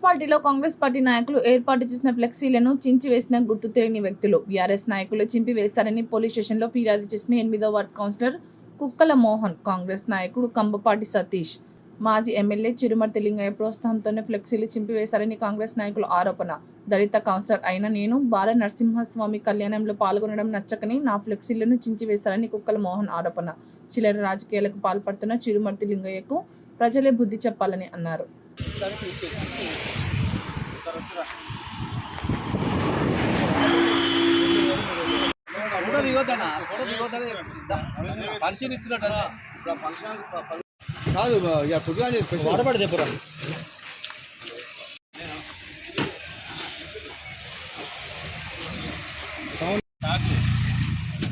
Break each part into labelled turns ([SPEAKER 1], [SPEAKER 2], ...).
[SPEAKER 1] మున్సిపాలిటీలో కాంగ్రెస్ పార్టీ నాయకులు ఏర్పాటు చేసిన ఫ్లెక్సీలను చించివేసిన గుర్తు తెలియని వ్యక్తులు. బీఆర్ఎస్ నాయకులు చింపివేశారని పోలీస్ స్టేషన్లో ఫిర్యాదు చేసిన 8వ వార్డు కౌన్సిలర్ కుక్కల మోహన్, కాంగ్రెస్ నాయకుడు కంబపాటి సతీష్, మాజీ ఎమ్మెల్యే చిరుమర్తి లింగయ్య ప్రోత్సాహంతోనే ఫ్లెక్సీలు చింపివేశారని కాంగ్రెస్ నాయకులు ఆరోపణ. దళిత కౌన్సిలర్ అయిన నేను బాల నరసింహస్వామి కళ్యాణంలో పాల్గొనడం నచ్చకని నా ఫ్లెక్సీలను చించివేశారని కుక్కల మోహన్ ఆరోపణ. చిల్లర రాజకీయాలకు పాల్పడుతున్న చిరుమర్తి లింగయ్యకు ప్రజలే బుద్ధి చెప్పాలని అన్నారు.
[SPEAKER 2] కాదు పొద్దుగా చెప్పురా.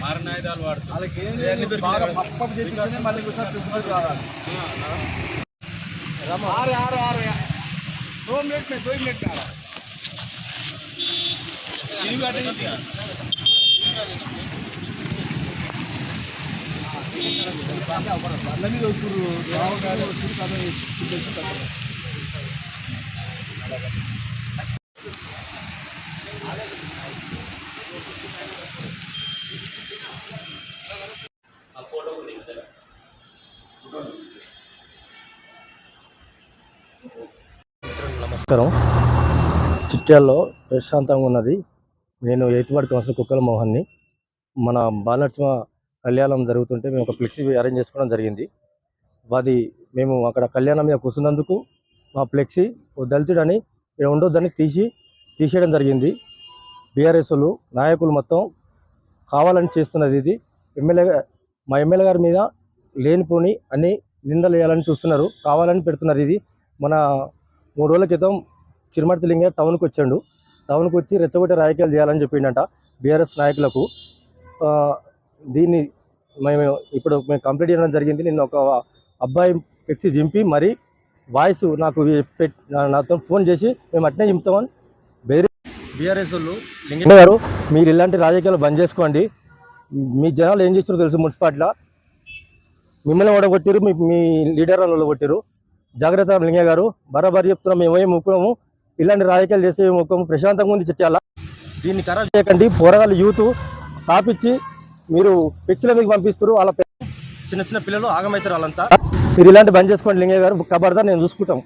[SPEAKER 2] మారణాయుధాలు వాడుతుంది మళ్ళీ दो मिनट में आ रहा
[SPEAKER 3] నమస్కారం. చిట్యాల్లో ప్రశాంతంగా ఉన్నది. నేను 8వ వార్డు కౌన్సిలర్ కుక్కల మోహన్ని. మన బాలనరసింహ కళ్యాణం జరుగుతుంటే మేము ఒక ఫ్లెక్సీ అరేంజ్ చేసుకోవడం జరిగింది. అది మేము అక్కడ కళ్యాణం మీద కూర్చున్నందుకు మా ఫ్లెక్సీ దళితుడని ఉండొద్దని తీసేయడం జరిగింది. బీఆర్ఎస్ నాయకులు మొత్తం కావాలని చేస్తున్నది. ఇది మా ఎమ్మెల్యే గారి మీద లేనిపోని అన్ని నిందలు వేయాలని చూస్తున్నారు, కావాలని పెడుతున్నారు. ఇది మన 3 రోజుల క్రితం చిరుమర్తి లింగయ్య టౌన్కి వచ్చి రెచ్చగొట్టే రాజకీయాలు చేయాలని చెప్పిండట బీఆర్ఎస్ నాయకులకు. దీన్ని మేము కంప్లీట్ చేయడం జరిగింది. నిన్న ఒక అబ్బాయి ఫ్లెక్సీ చింపి మరి వాయిస్ నాతో ఫోన్ చేసి మేము అట్నే చింపుతామని బీఆర్ఎస్ వాళ్ళు లింగయ్య గారు, మీరు ఇలాంటి రాజకీయాలు బంద్ చేసుకోండి. మీ జనాలు ఏం చేస్తారో తెలుసు. మున్సిపాలిటీలో మిమ్మల్ని ఓడగొట్టారు, మీ లీడర్ వాళ్ళు కొట్టారు. జాగ్రత్త లింగయ్య గారు, బరాబరి చెప్తున్నాం. మేమే ముక్కుము, ఇలాంటి రాజకీయాలు చేసే ముఖము ప్రశాంతంగా ఉంది. చిట్యాల దీన్ని ఖరాబ్ చేయకండి. పోరగాళ్ళు యూత్ తాపిచ్చి మీరు పిచ్చిల మీకు పంపిస్తారు. వాళ్ళ చిన్న పిల్లలు ఆగమవుతారు. వాళ్ళంతా మీరు ఇలాంటి బంద్ చేసుకోండి లింగయ్య గారు. ఖబర్దార్, నేను చూసుకుంటాం.